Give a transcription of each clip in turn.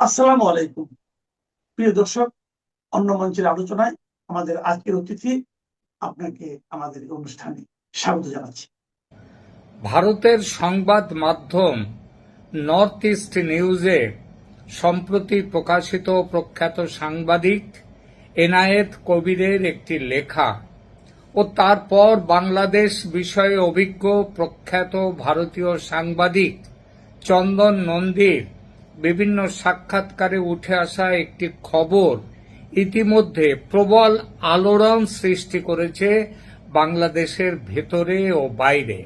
আসসালামু আলাইকুম। প্রিয় দর্শক, অন্য মঞ্চের আলোচনায় আমাদের আজকের অতিথি, আপনাকে আমাদের এই অনুষ্ঠানে স্বাগত জানাচ্ছি। ভারতের সংবাদ মাধ্যম নর্থ ইস্ট নিউজে সম্প্রতি প্রকাশিত প্রখ্যাত সাংবাদিক এনায়েত কবিরের একটি লেখা ও তারপর বাংলাদেশ বিষয়ে অভিজ্ঞ প্রখ্যাত ভারতীয় সাংবাদিক চন্দন নন্দীর বিভিন্ন সাক্ষাৎকারে উঠে আসা একটি খবর ইতিমধ্যে প্রবল আলোড়ন সৃষ্টি করেছে বাংলাদেশের ভেতরে ও বাইরে।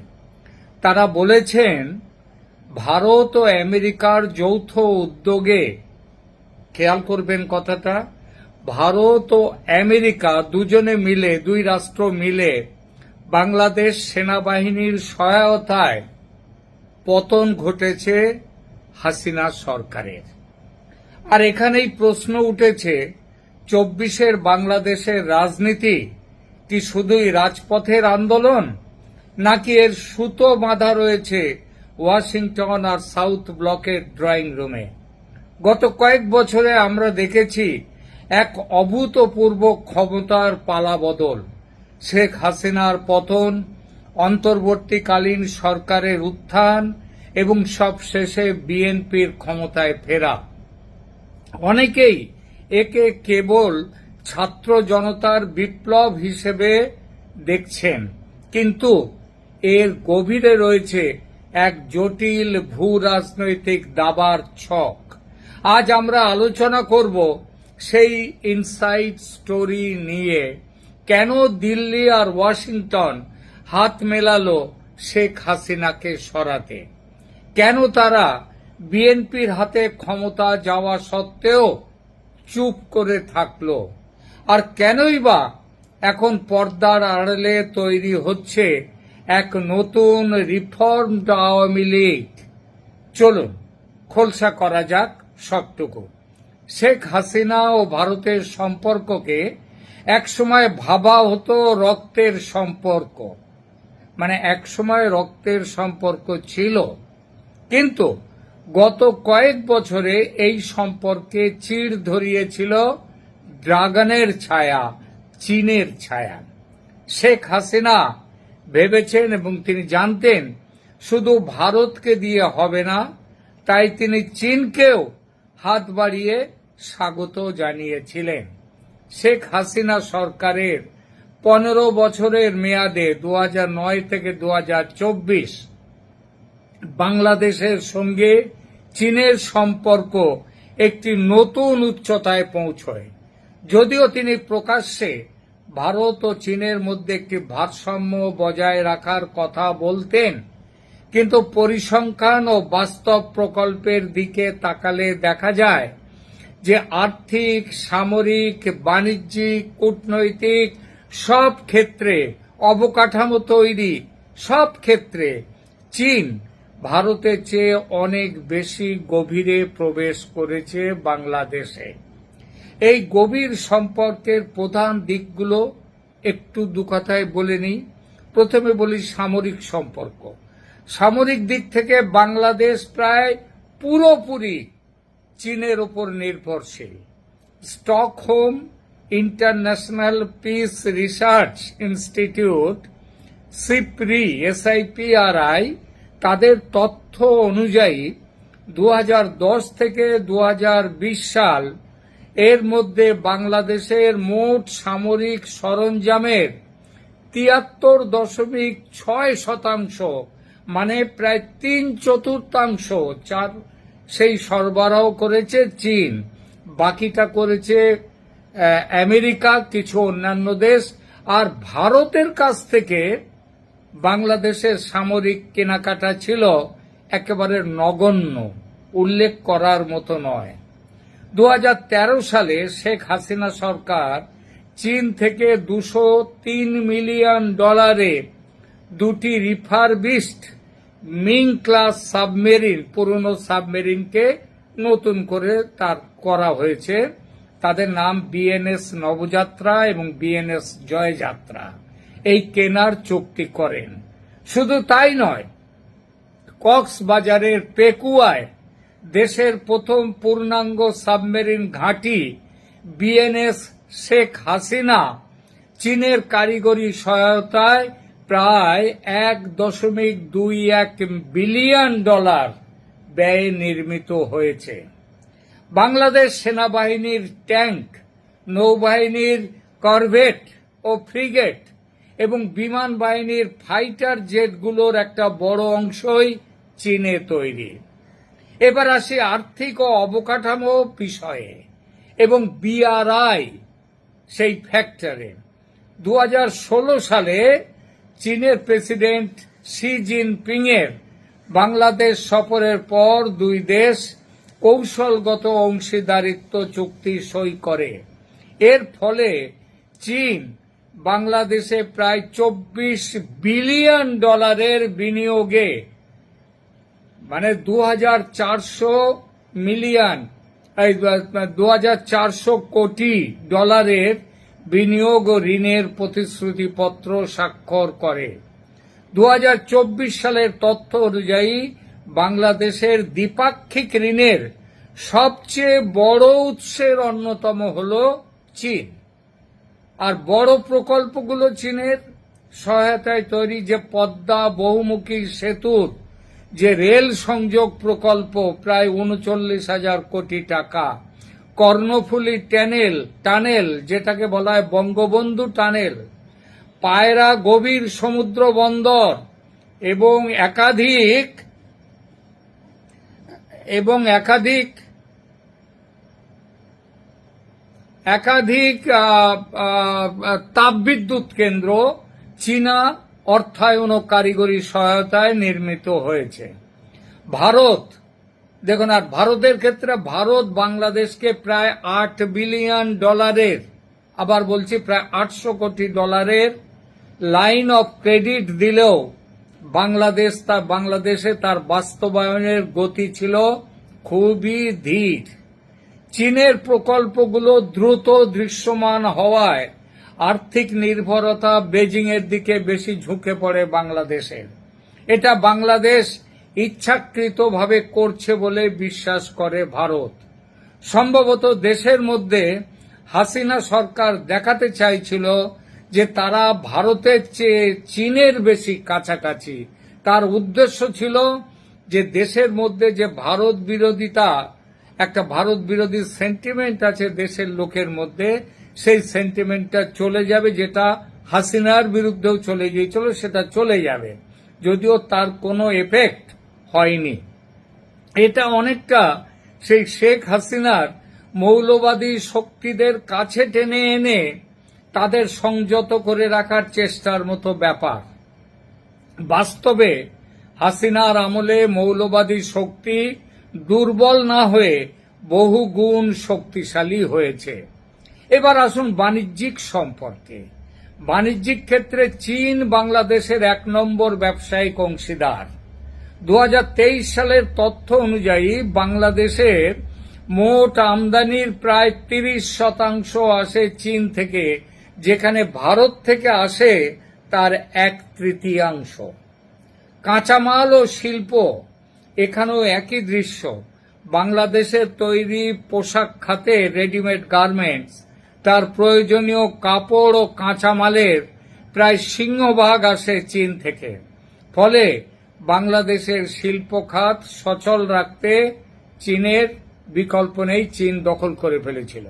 তারা বলেছেন, ভারত ও আমেরিকার যৌথ উদ্যোগে, খেয়াল করবেন কথাটা, ভারত ও আমেরিকা দুই রাষ্ট্র মিলে বাংলাদেশ সেনাবাহিনীর সহায়তায় পতন ঘটেছে হাসিনা সরকারের। আর এখানেই প্রশ্ন উঠেছে, ২৪-এর বাংলাদেশের রাজনীতি কি শুধুই রাজপথের আন্দোলন, নাকি এর সুতো বাঁধা রয়েছে ওয়াশিংটন আর সাউথ ব্লকের ড্রয়িং রুমে? গত কয়েক বছরে আমরা দেখেছি এক অভূতপূর্ব ক্ষমতার পালাবদল, শেখ হাসিনার পতন, অন্তর্বর্তীকালীন সরকারের উত্থান এবং সবশেষে বিএনপির ক্ষমতায় ফেরা। অনেকেই একে কেবল ছাত্র জনতার বিপ্লব হিসেবে দেখছেন, কিন্তু এর গভীরে রয়েছে এক জটিল ভূ রাজনৈতিক দাবার ছক। আজ আমরা আলোচনা করব সেই ইনসাইড স্টোরি নিয়ে, কেন দিল্লি আর ওয়াশিংটন হাত মেলালো শেখ হাসিনাকে সরাতে, কেন তারা বিএনপির হাতে ক্ষমতা যাওয়া সত্ত্বেও চুপ করে থাকল, আর কেনই বা এখন পর্দার আড়ালে তৈরি হচ্ছে এক নতুন রিফর্মড আওয়ামী লীগ। চলুন খোলসা করা যাক সবটুকু। শেখ হাসিনা ও ভারতের সম্পর্ককে একসময় ভাবা হতো রক্তের সম্পর্ক, মানে একসময় রক্তের সম্পর্ক ছিল, কিন্তু গত কয়েক বছরে এই সম্পর্কে চিড় ধরিয়েছিল ড্রাগনের ছায়া, চীনের ছায়া। শেখ হাসিনা ভেবেছেন এবং তিনি জানতেন শুধু ভারতকে দিয়ে হবে না, তাই তিনি চীনকেও হাত বাড়িয়ে স্বাগত জানিয়েছিলেন। শেখ হাসিনা সরকারের ১৫ বছরের মেয়াদে ২০০৯ থেকে ২০২৪ বাংলাদেশের সঙ্গে চীনের সম্পর্ক একটি নতুন উচ্চতায় পৌঁছয়। যদিও তিনি প্রকাশ্যে ভারত ও চীনের মধ্যে একটি ভারসাম্য বজায় রাখার কথা বলতেন, কিন্তু পরিসংখ্যান ও বাস্তব প্রকল্পের দিকে তাকালে দেখা যায় যে আর্থিক, সামরিক, বাণিজ্যিক, কূটনৈতিক সব ক্ষেত্রে, অবকাঠামো তৈরি সব ক্ষেত্রে চীন ভারতের চেয়ে অনেক বেশি গভীরে প্রবেশ করেছে বাংলাদেশে। এই গভীর সম্পর্কের প্রধান দিকগুলো একটু দু কথায় বলে নিই। প্রথমে বলি সামরিক সম্পর্ক। সামরিক দিক থেকে বাংলাদেশ প্রায় পুরোপুরি চীনের উপর নির্ভরশীল। Stockholm international piece research institute, SIPRI, তাদের তথ্য অনুযায়ী ২০১০ থেকে ২০২০ সাল এর মধ্যে বাংলাদেশের মোট সামরিক সরঞ্জামের ৭৩.৬%, মানে প্রায় ৩/৪ সেই সরবরাহ করেছে চীন। বাকিটা করেছে আমেরিকা, কিছু অন্যান্য দেশ। আর ভারতের কাছ থেকে বাংলাদেশের সামরিক কেনাকাটা ছিল একেবারে নগণ্য, উল্লেখ করার মতো নয়। ২০১৩ সালে শেখ হাসিনা সরকার চীন থেকে $২০৩ মিলিয়ন দুটি রিফারবিশড মিং ক্লাস সাবমেরিন, পুরনো সাবমেরিনকে নতুন করে তার করা হয়েছে, তাদের নাম বিএনএস নবযাত্রা এবং বিএনএস জয়যাত্রা, এই কেনার চুক্তি করেন। শুধু তাই নয়, কক্সবাজারের পেকুয়ায় দেশের প্রথম পূর্ণাঙ্গ সাবমেরিন ঘাঁটি বিএনএস শেখ হাসিনা চীনের কারিগরি সহায়তায় প্রায় $1.21 বিলিয়ন ব্যয়ে নির্মিত হয়েছে। বাংলাদেশ সেনাবাহিনীর ট্যাঙ্ক, নৌবাহিনীর করভেট ও ফ্রিগেট এবং বিমান বাহিনীর ফাইটার জেটগুলোর একটা বড় অংশই চীনে তৈরি। এবার আসি আর্থিক ও অবকাঠামো বিষয়ে এবং বিআরআই সেই ফ্যাক্টরে। 2016 সালে চীনের প্রেসিডেন্ট শি জিনপিং এর বাংলাদেশ সফরের পর দুই দেশ কৌশলগত অংশীদারিত্ব চুক্তি সই করে। এর ফলে চীন বাংলাদেশে প্রায় $24 বিলিয়ন বিনিয়োগে, মানে 2400 কোটি ডলারের বিনিয়োগ ও ঋণের প্রতিশ্রুতিপত্র স্বাক্ষর করে। 2024 সালের তথ্য অনুযায়ী বাংলাদেশের দ্বিপাক্ষিক ঋণের সবচেয়ে বড় উৎসের অন্যতম হল চীন। আর বড় প্রকল্পগুলো চীনের সহায়তায় তৈরি, যে পদ্মা বহুমুখী সেতুর যে রেল সংযোগ প্রকল্প প্রায় 39,000 কোটি টাকা, কর্ণফুলী টানেল যেটাকে বলা হয় বঙ্গবন্ধু টানেল, পায়রা গভীর সমুদ্র বন্দর এবং একাধিক তাপবিদ্যুৎ কেন্দ্র চীনা অর্থায়ন ও কারিগরি সহায়তায় নির্মিত হয়েছে। ভারত দেখুন, আর ভারতের ক্ষেত্রে ভারত বাংলাদেশকে প্রায় $8 বিলিয়ন, আবার বলছি প্রায় $800 কোটি লাইন অফ ক্রেডিট দিলেও বাংলাদেশে তার বাস্তবায়নের গতি ছিল খুবই ধীর। চীনের প্রকল্পগুলো দ্রুত দৃশ্যমান হওয়ায় আর্থিক নির্ভরতা বেজিং এর দিকে বেশি ঝুঁকে পড়ে বাংলাদেশের। এটা বাংলাদেশ ইচ্ছাকৃতভাবে করছে বলে বিশ্বাস করে ভারত। সম্ভবত দেশের মধ্যে হাসিনা সরকার দেখাতে চাইছিল যে তারা ভারতের চেয়ে চীনের বেশি কাছাকাছি। তার উদ্দেশ্য ছিল যে দেশের মধ্যে যে ভারত বিরোধিতা, একটা ভারত বিরোধী সেন্টিমেন্ট আছে দেশের লোকের মধ্যে, সেই সেন্টিমেন্টটা চলে যাবে, যেটা হাসিনার বিরুদ্ধেও চলে গিয়েছিল, সেটা চলে যাবে, যদিও তার কোনো এফেক্ট হয়নি। এটা অনেকটা সেই শেখ হাসিনার মৌলবাদী শক্তিদের কাছে টেনে এনে তাদের সংযত করে রাখার চেষ্টার মতো ব্যাপার। বাস্তবে হাসিনার আমলে মৌলবাদী শক্তি দুর্বল না হয়ে বহু গুণ শক্তিশালী হয়েছে। এবার আসুন বাণিজ্যিক সম্পর্কে। বাণিজ্যিক ক্ষেত্রে চীন বাংলাদেশের 1 নম্বর ব্যবসায়িক অংশীদার। 2023 সালের তথ্য অনুযায়ী বাংলাদেশের মোট আমদানির প্রায় 30% আসে চীন থেকে, যেখানে ভারত থেকে আসে তার 1/3। কাঁচামাল ও শিল্প, এখানেও একই দৃশ্য। বাংলাদেশের তৈরি পোশাক খাতে রেডিমেড গার্মেন্টস, তার প্রয়োজনীয় কাপড় ও কাঁচামালের প্রায় সিংহভাগ আসে চীন থেকে। ফলে বাংলাদেশের শিল্প খাত সচল রাখতে চীনের বিকল্প নেই, চীন দখল করে ফেলেছিল।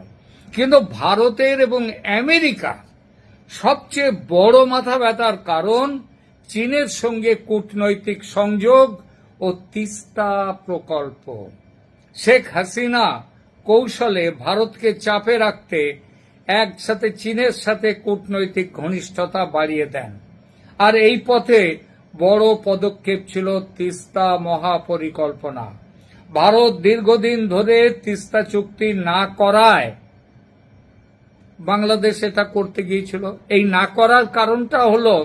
কিন্তু ভারতের এবং আমেরিকা সবচেয়ে বড় মাথা ব্যথার কারণ চীনের সঙ্গে কূটনৈতিক সংযোগ ও তিস্তা প্রকল্প। শেখ হাসিনা কৌশলে ভারতকে চাপে রাখতে একসাথে চীনের সাথে কূটনৈতিক ঘনিষ্ঠতা বাড়িয়ে দেন। আর এই পথে বড় পদক্ষেপ ছিল তিস্তা মহাপরিকল্পনা। ভারত দীর্ঘদিন ধরে তিস্তা চুক্তি না করায় বাংলাদেশ এটা করতে গিয়েছিল। এই না করার কারণটা হলো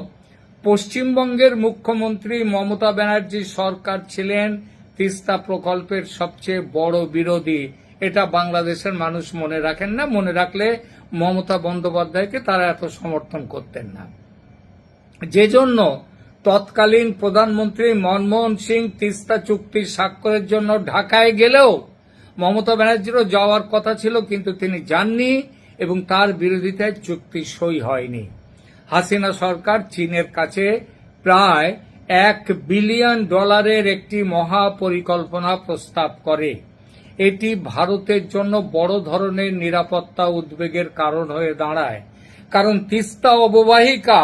পশ্চিমবঙ্গের মুখ্যমন্ত্রী মমতা ব্যানার্জি সরকার ছিলেন তিস্তা প্রকল্পের সবচেয়ে বড় বিরোধী। এটা বাংলাদেশের মানুষ মনে রাখেন না, মনে রাখলে মমতা বন্দ্যোপাধ্যায়কে তারা এত সমর্থন করতেন না। যে জন্য তৎকালীন প্রধানমন্ত্রী মনমোহন সিং তিস্তা চুক্তি স্বাক্ষরের জন্য ঢাকায় গেলেও মমতা ব্যানার্জিরও যাওয়ার কথা ছিল, কিন্তু তিনি যাননি এবং তার বিরোধিতায় চুক্তি সই হয়নি। হাসিনা সরকার চীনের কাছে প্রায় $1 বিলিয়ন একটি মহাপরিকল্পনা প্রস্তাব করে। এটি ভারতের জন্য বড় ধরনের নিরাপত্তা উদ্বেগের কারণ হয়ে দাঁড়ায়, কারণ তিস্তা অববাহিকা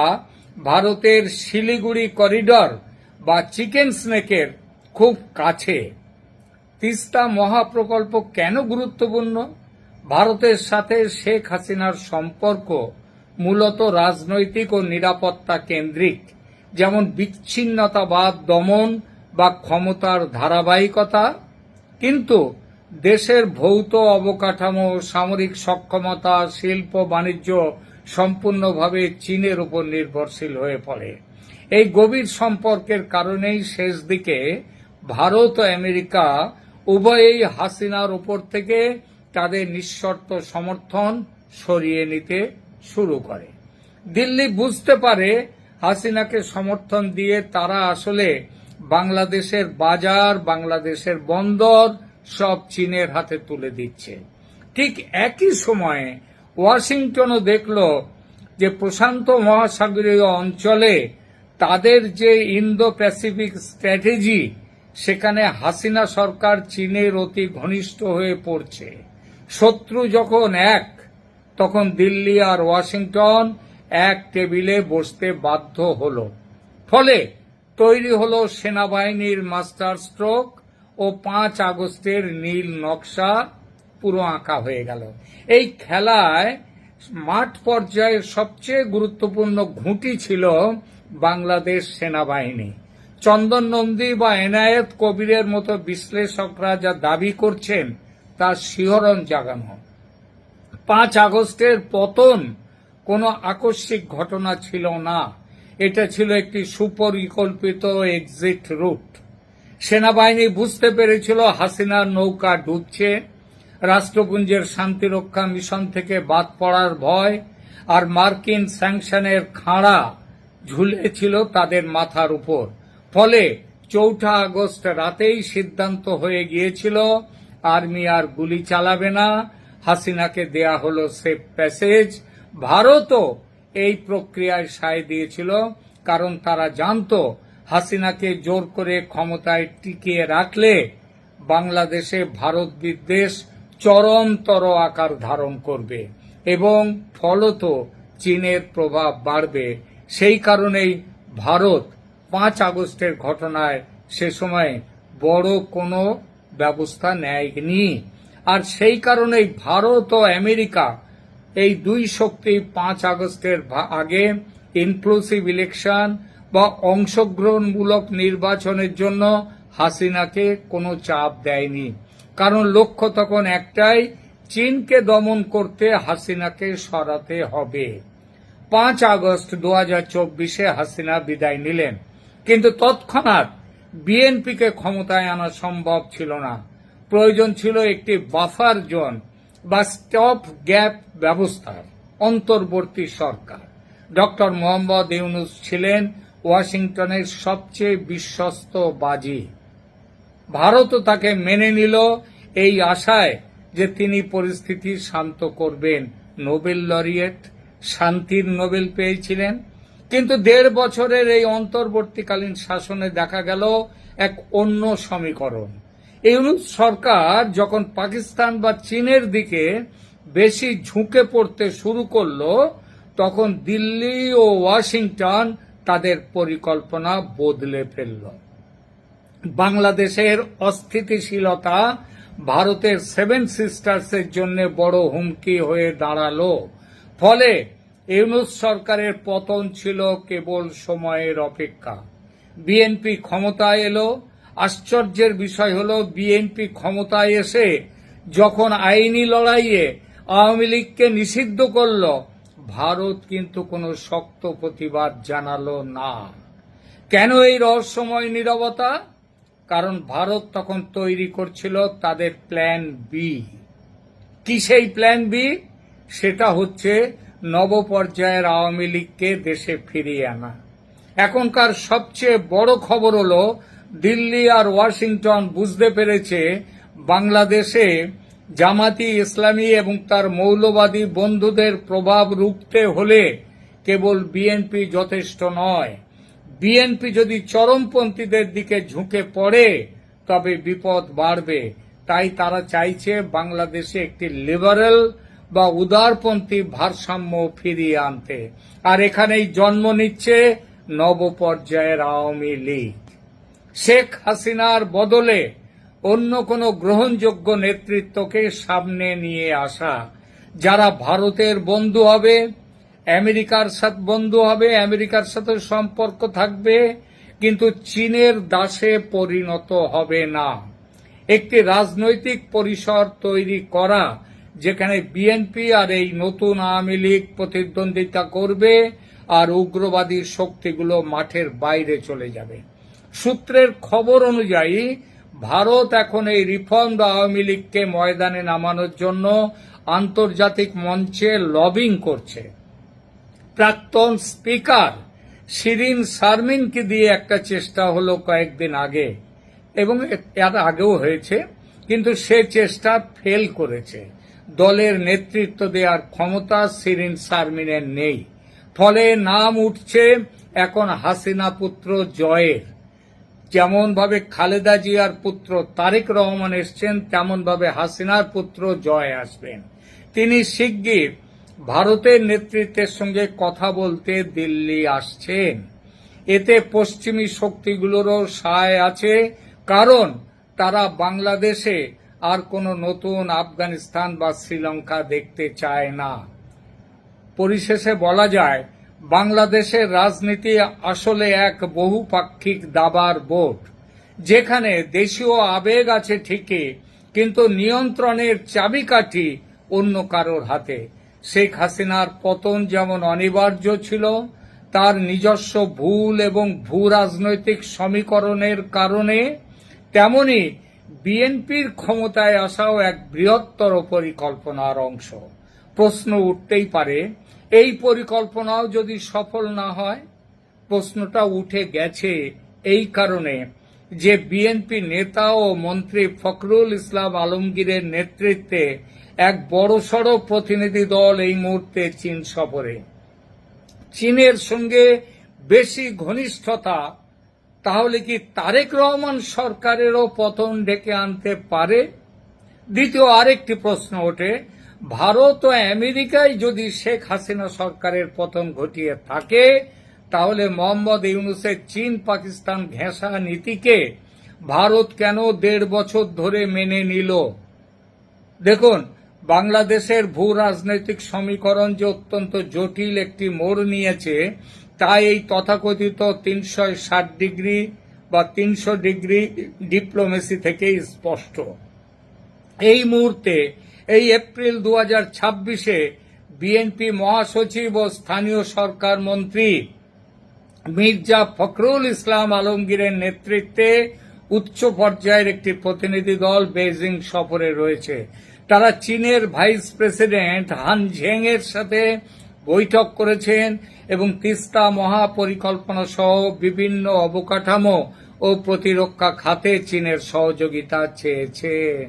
ভারতের শিলিগুড়ি করিডর বা চিকেন স্নেকের খুব কাছে। তিস্তা মহাপ্রকল্প কেন গুরুত্বপূর্ণ? ভারতের সাথে শেখ হাসিনার সম্পর্ক মূলত রাজনৈতিক ও নিরাপত্তা কেন্দ্রিক, যেমন বিচ্ছিন্নতাবাদ দমন বা ক্ষমতার ধারাবাহিকতা, কিন্তু দেশের ভৌত অবকাঠামো, সামরিক সক্ষমতা, শিল্প বাণিজ্য সম্পূর্ণভাবে চীনের উপর নির্ভরশীল হয়ে পড়ে। এই গভীর সম্পর্কের কারণেই শেষ দিকে ভারত ও আমেরিকা উভয়েই হাসিনার উপর থেকে তাদের নিঃশর্ত সমর্থন সরিয়ে নিতে শুরু করে। দিল্লি বুঝতে পারে হাসিনাকে সমর্থন দিয়ে তারা আসলে বাংলাদেশের বাজার, বাংলাদেশের বন্দর সব চীনের হাতে তুলে দিচ্ছে। ঠিক একই সময়ে ওয়াশিংটনও দেখল যে প্রশান্ত মহাসাগরীয় অঞ্চলে তাদের যে ইন্দো প্যাসিফিক স্ট্র্যাটেজি, সেখানে হাসিনা সরকার চীনের অতি ঘনিষ্ঠ হয়ে পড়ছে। শত্রু যখন এক, তখন দিল্লি আর ওয়াশিংটন এক টেবিলে বসতে বাধ্য হল। ফলে তৈরি হল সেনাবাহিনীর মাস্টার স্ট্রোক ও 5 আগস্টের নীল নকশা পুরো আঁকা হয়ে গেল। এই খেলায় মাঠ পর্যায়ের সবচেয়ে গুরুত্বপূর্ণ ঘুঁটি ছিল বাংলাদেশ সেনাবাহিনী। চন্দন নন্দী বা এনায়েত কবিরের মতো বিশ্লেষকরা যা দাবি করছেন তার শিহরণ জাগানো। 5 আগস্টের পতন কোনো আকস্মিক ঘটনা ছিল না, এটা ছিল একটি সুপরিকল্পিত এক্সিট রুট। সেনাবাহিনী বুঝতে পেরেছিল হাসিনার নৌকা ডুবছে, রাষ্ট্রপুঞ্জের শান্তিরক্ষা মিশন থেকে বাদ পড়ার ভয় আর মার্কিন স্যাংশনের খাঁড়া ঝুলেছিল তাদের মাথার উপর। ফলে 4 আগস্ট রাতেই সিদ্ধান্ত হয়ে গিয়েছিল আর্মি আর গুলি চালাবে না, হাসিনাকে দেয়া হলো সেফ প্যাসেজ। ভারতও এই প্রক্রিয়ায় সায় দিয়েছিল, কারণ তারা জানত হাসিনাকে জোর করে ক্ষমতায় টিকিয়ে রাখলে বাংলাদেশে ভারত বিদ্বেষ চরমতর আকার ধারণ করবে এবং ফলত চীনের প্রভাব বাড়বে। সেই কারণেই ভারত 5 আগস্টের ঘটনায় সে সময় বড় কোনো ব্যবস্থা নেয়নি। আর সেই কারণেই ভারত ও আমেরিকা এই দুই শক্তি 5 আগস্টের আগে ইনক্লুসিভ ইলেকশন বা অংশগ্রহণমূলক নির্বাচনের জন্য হাসিনাকে কোনো চাপ দেয়নি, কারণ লক্ষ্য তখন একটাই, চীনকে দমন করতে হাসিনাকে সরাতে হবে। 5 আগস্ট 2024-এ হাসিনা বিদায় নিলেন, কিন্তু তৎক্ষণাৎ বিএনপিকে ক্ষমতায় আনা সম্ভব ছিল না। প্রয়োজন ছিল একটি বাফার জোন বা স্টপ গ্যাপ ব্যবস্থার। অন্তর্বর্তী সরকার ডক্টর মোহাম্মদ ইউনূস ছিলেন ওয়াশিংটনের সবচেয়ে বিশ্বস্ত বাজি। ভারতও তাকে মেনে নিল এই আশায় যে তিনি পরিস্থিতি শান্ত করবেন। নোবেল লরিয়েট, শান্তির নোবেল পেয়েছিলেন। কিন্তু 1.5 বছরের এই অন্তর্বর্তীকালীন শাসনে দেখা গেল এক অন্য সমীকরণ। ইউনূস সরকার যখন পাকিস্তান বা চীনের দিকে বেশি ঝুঁকে পড়তে শুরু করল, তখন দিল্লি ও ওয়াশিংটন তাদের পরিকল্পনা বদলে ফেলল। বাংলাদেশের অস্থিতিশীলতা ভারতের 7 সিস্টার্সের জন্য বড় হুমকি হয়ে দাঁড়ালো। ফলে ইউনূস সরকারের পতন ছিল কেবল সময়ের অপেক্ষা। বিএনপি ক্ষমতায় এলো। আশ্চর্যের বিষয় হলো, বিএনপি ক্ষমতায় এসে যখন আইনি লড়াইয়ে আওয়ামী লীগকে নিষিদ্ধ করল, ভারত কিন্তু কোনো শক্ত প্রতিবাদ জানালো না। কেন এই রহস্যময় নীরবতা? কারণ ভারত তখন তৈরি করছিল তাদের প্ল্যান বি। কি সেই প্ল্যান বি? সেটা হচ্ছে নবপর্যায়ের আওয়ামী লীগকে দেশে ফিরিয়ে আনা। এখনকার সবচেয়ে বড় খবর হলো দিল্লি আর ওয়াশিংটন বুঝতে পেরেছে বাংলাদেশে জামাতি ইসলামী এবং তার মৌলবাদী বন্ধুদের প্রভাব রুখতে হলে কেবল বিএনপি যথেষ্ট নয়। বিএনপি যদি চরমপন্থীদের দিকে ঝুঁকে পড়ে তবে বিপদ বাড়বে। তাই তারা চাইছে বাংলাদেশে একটি লিবারেল বা উদারপন্থী ভারসাম্য ফিরিয়ে আনতে। আর এখানেই জন্ম নিচ্ছে নবপর্যায়ের আওয়ামী লীগ। শেখ হাসিনার বদলে অন্য কোনো গ্রহণযোগ্য নেতৃত্বকে সামনে নিয়ে আসা, যারা ভারতের বন্ধু হবে, আমেরিকার সাথে বন্ধু হবে, আমেরিকার সাথে সম্পর্ক থাকবে, কিন্তু চীনের দাসে পরিণত হবে না। একটি রাজনৈতিক পরিসর তৈরি করা যেখানে বিএনপি আর এই নতুন আওয়ামী লীগ প্রতিদ্বন্দ্বিতা করবে আর উগ্রবাদী শক্তিগুলো মাঠের বাইরে চলে যাবে। সূত্রের খবর অনুযায়ী ভারত এখন এই রিফর্মড আওয়ামী লীগকে ময়দানে নামানোর জন্য আন্তর্জাতিক মঞ্চে লবিং করছে। প্রাক্তন স্পিকার শিরিন শারমিনকে দিয়ে একটা চেষ্টা হলো কয়েকদিন আগে, এবং এর আগেও হয়েছে, কিন্তু সে চেষ্টা ফেল করেছে। দলের নেতৃত্ব দেওয়ার ক্ষমতা শিরিন শারমিনের নেই। ফলে নাম উঠছে এখন হাসিনা পুত্র জয়ের। যেমন ভাবে খালেদা জিয়ার পুত্র তারেক রহমান এসছেন, তেমন ভাবে হাসিনার পুত্র জয় আসবেন। তিনি শিগগির ভারতের নেতৃত্বের সঙ্গে কথা বলতে দিল্লি আসছেন। এতে পশ্চিমী শক্তিগুলোরও সায় আছে, কারণ তারা বাংলাদেশে আর কোনো নতুন আফগানিস্তান বা শ্রীলঙ্কা দেখতে চায় না। পরিশেষে বলা যায়, বাংলাদেশের রাজনীতি আসলে এক বহুপাক্ষিক দাবার বোর্ড, যেখানে দেশীয় আবেগ আছে ঠিকই, কিন্তু নিয়ন্ত্রণের চাবিকাঠি অন্য কারোর হাতে। শেখ হাসিনার পতন যেমন অনিবার্য ছিল, তার নিজস্ব ভুল এবং ভূ রাজনৈতিক সমীকরণের কারণে, তেমনি বিএনপির ক্ষমতায় আসাও এক বৃহত্তর পরিকল্পনার অংশ। প্রশ্ন উঠতেই পারে, এই পরিকল্পনাও যদি সফল না হয়? প্রশ্নটা উঠে গেছে এই কারণে যে বিএনপি নেতা ও মন্ত্রী ফখরুল ইসলাম আলমগীরের নেতৃত্বে এক বড়সড় প্রতিনিধি দল এই মুহূর্তে চীন সফরে। চীনের সঙ্গে বেশি ঘনিষ্ঠতা তাহলে কি তারেক রহমান সরকারেরও পতন ডেকে আনতে পারে? দ্বিতীয় আরেকটি প্রশ্ন ওঠে, ভারত ও আমেরিকায় যদি শেখ হাসিনা সরকারের পতন ঘটিয়ে থাকে, তাহলে মোহাম্মদ ইউনূসের চীন পাকিস্তান ঘেঁষা নীতিকে ভারত কেন 1.5 বছর ধরে মেনে নিল? দেখুন, বাংলাদেশের ভূ রাজনৈতিক সমীকরণ যে অত্যন্ত জটিল একটি মোড় নিয়েছে, তাই এই তথাকথিত 360 ডিগ্রি বা 300 ডিগ্রি ডিপ্লোমেসি থেকেই স্পষ্ট। এই মুহূর্তে এই এপ্রিল 2026-এ বিএনপি মহাসচিব ও স্থানীয় সরকার মন্ত্রী মির্জা ফখরুল ইসলাম আলমগীরের নেতৃত্বে উচ্চ পর্যায়ের একটি প্রতিনিধি দল বেইজিং সফরে রয়েছে। তারা চীনের ভাইস প্রেসিডেন্ট হান ঝেং এর সাথে বৈঠক করেছেন এবং তিস্তা মহাপরিকল্পনা সহ বিভিন্ন অবকাঠামো ও প্রতিরক্ষা খাতে চীনের সহযোগিতা চেয়েছেন।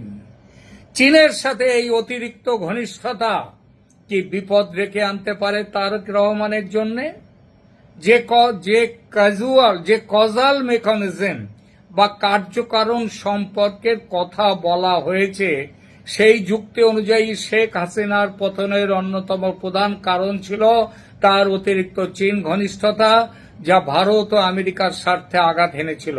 চীনের সাথে এই অতিরিক্ত ঘনিষ্ঠতা কি বিপদ রেখে আনতে পারে তারেক রহমানের জন্য? যে কজাল মেকানিজম বা কার্যকারণ সম্পর্কের কথা বলা হয়েছে, সেই যুক্তি অনুযায়ী শেখ হাসিনার পতনের অন্যতম প্রধান কারণ ছিল তার অতিরিক্ত চীন ঘনিষ্ঠতা, যা ভারত ও আমেরিকার স্বার্থে আঘাত এনেছিল।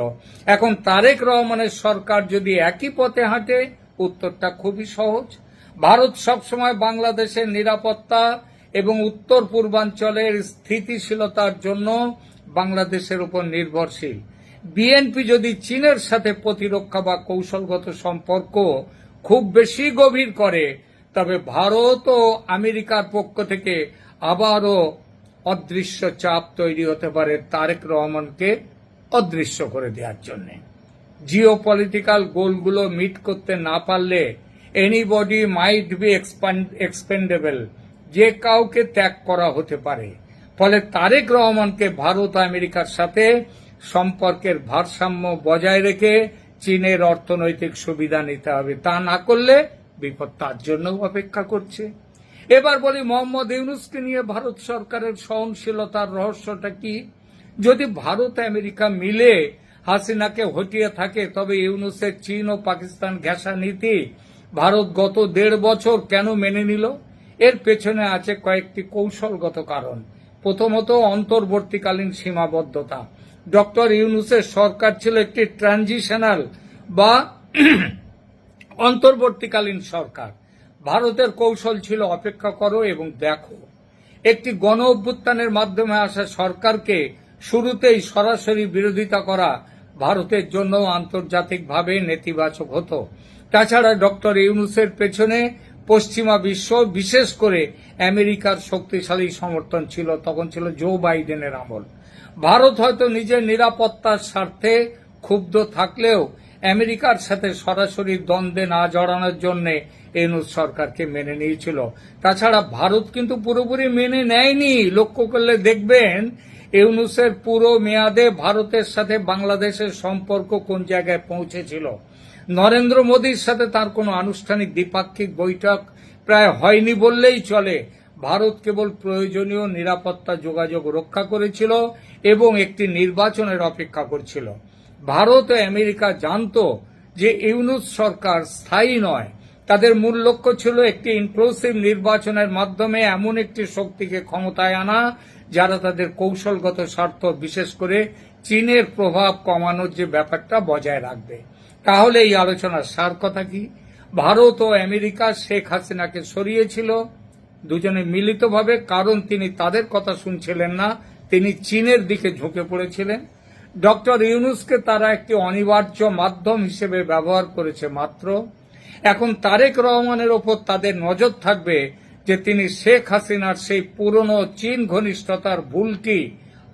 এখন তারেক রহমানের সরকার যদি একই পথে হাঁটে, উত্তরটা খুবই সহজ। ভারত সবসময় বাংলাদেশের নিরাপত্তা এবং উত্তর পূর্বাঞ্চলের স্থিতিশীলতার জন্য বাংলাদেশের উপর নির্ভরশীল। বিএনপি যদি চীনের সাথে প্রতিরক্ষা বা কৌশলগত সম্পর্ক খুব বেশি গভীর করে, তবে ভারত ও আমেরিকার পক্ষ থেকে আবারও অদৃশ্য চাপ তৈরি হতে পারে তারেক রহমানকে অদৃশ্য করে দেওয়ার জন্য। জিওপলিটিক্যাল গোলগুলো মিট করতে না পারলে এনিবডি মাইট বি এক্সপেন্ডেবল, যে কাউকে ত্যাগ করা হতে পারে। ফলে তারেক রহমানকে ভারত ও আমেরিকার সাথে সম্পর্কের ভারসাম্য বজায় রেখে চীনের অর্থনৈতিক সুবিধা নিতে হবে। তা না করলে বিপদ তার জন্য অপেক্ষা করছে। এবার বলি, মোহাম্মদ ইউনূসকে নিয়ে ভারত সরকারের সহনশীলতার রহস্যটা কি? যদি ভারত আমেরিকা মিলে হাসিনাকে হটিয়ে থাকে, তবে ইউনূসের চীন ও পাকিস্তান ঘেঁষা নীতি ভারত গত 1.5 বছর কেন মেনে নিল? এর পেছনে আছে কয়েকটি কৌশলগত কারণ। প্রথমত, অন্তর্বর্তীকালীন সীমাবদ্ধতা। ডক্টর ইউনূসের সরকার ছিল একটি ট্রানজিশনাল বা অন্তর্বর্তীকালীন সরকার। ভারতের কৌশল ছিল অপেক্ষা করো এবং দেখো। একটি গণ অভ্যুত্থানের মাধ্যমে আসা সরকারকে শুরুতেই সরাসরি বিরোধিতা করা ভারতের জন্য আন্তর্জাতিকভাবে নেতিবাচক হতো। তাছাড়া ডক্টর ইউনূসের পেছনে পশ্চিমা বিশ্ব, বিশেষ করে আমেরিকার শক্তিশালী সমর্থন ছিল। তখন ছিল জো বাইডেনের আমল। ভারত হয়তো নিজের নিরাপত্তার স্বার্থে ক্ষুব্ধ থাকলেও আমেরিকার সাথে সরাসরি দ্বন্দ্বে না জড়ানোর জন্য ইউনূস সরকারকে মেনে নিয়েছিল। তাছাড়া ভারত কিন্তু পুরোপুরি মেনে নেয়নি। লক্ষ্য করলে দেখবেন ইউনূসের পুরো মেয়াদে ভারতের সাথে বাংলাদেশের সম্পর্ক কোন জায়গায় পৌঁছেছিল। নরেন্দ্র মোদীর সাথে তার কোনো আনুষ্ঠানিক দ্বিপাক্ষিক বৈঠক প্রায় হয়নি বললেই চলে। ভারত কেবল প্রয়োজনীয় নিরাপত্তা যোগাযোগ রক্ষা করেছিল এবং একটি নির্বাচনের অপেক্ষা করছিল। ভারত ও আমেরিকা জানত যে ইউনূস সরকার স্থায়ী নয়। তাদের মূল লক্ষ্য ছিল একটি ইনক্লুসিভ নির্বাচনের মাধ্যমে এমন একটি শক্তিকে ক্ষমতায় আনা যারা তাদের কৌশলগত স্বার্থ, বিশেষ করে চীনের প্রভাব কমানোর যে ব্যাপারটা বজায় রাখবে। তাহলে এই আলোচনার সার কথা কি? ভারত ও আমেরিকা শেখ হাসিনাকে সরিয়েছিল দুজনে মিলিতভাবে, কারণ তিনি তাদের কথা শুনছিলেন না, তিনি চীনের দিকে ঝুঁকে পড়েছিলেন। ডক্টর ইউনূসকে তারা একটি অনিবার্য মাধ্যম হিসেবে ব্যবহার করেছে মাত্র। এখন তারেক রহমানের ওপর তাদের নজর থাকবে যে তিনি শেখ হাসিনার সেই পুরনো চীন ঘনিষ্ঠতার ভুলটি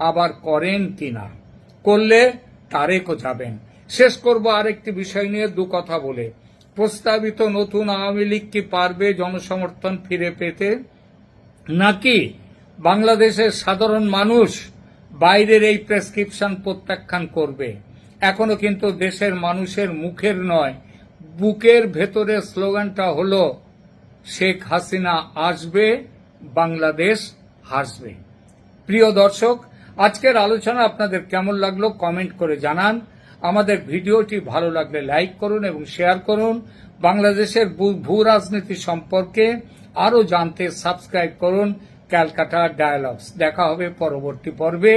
আবার করেন কিনা। করলে তারেকও যাবেন। শেষ করব আরেকটি বিষয় নিয়ে দু কথা বলে। প্রস্তাবিত নতুন আওয়ামী লীগ কি পারবে জনসমর্থন ফিরে পেতে, নাকি বাংলাদেশের সাধারণ মানুষ বাইরের এই প্রেসক্রিপশন প্রত্যাখ্যান করবে? এখনো কিন্তু দেশের মানুষের মুখের নয়, বুকের ভেতরে স্লোগানটা হলো শেখ হাসিনা আসবে, বাংলাদেশ হাসবে। প্রিয় দর্শক, আজকের আলোচনা আপনাদের কেমন লাগলো কমেন্ট করে জানান। আমাদের ভিডিওটি ভালো লাগলে লাইক করুন এবং শেয়ার করুন। বাংলাদেশের ভূ রাজনীতি সম্পর্কে আরও জানতে সাবস্ক্রাইব করুন ক্যালকাটা ডায়ালগস। দেখা হবে পরবর্তী পর্বে।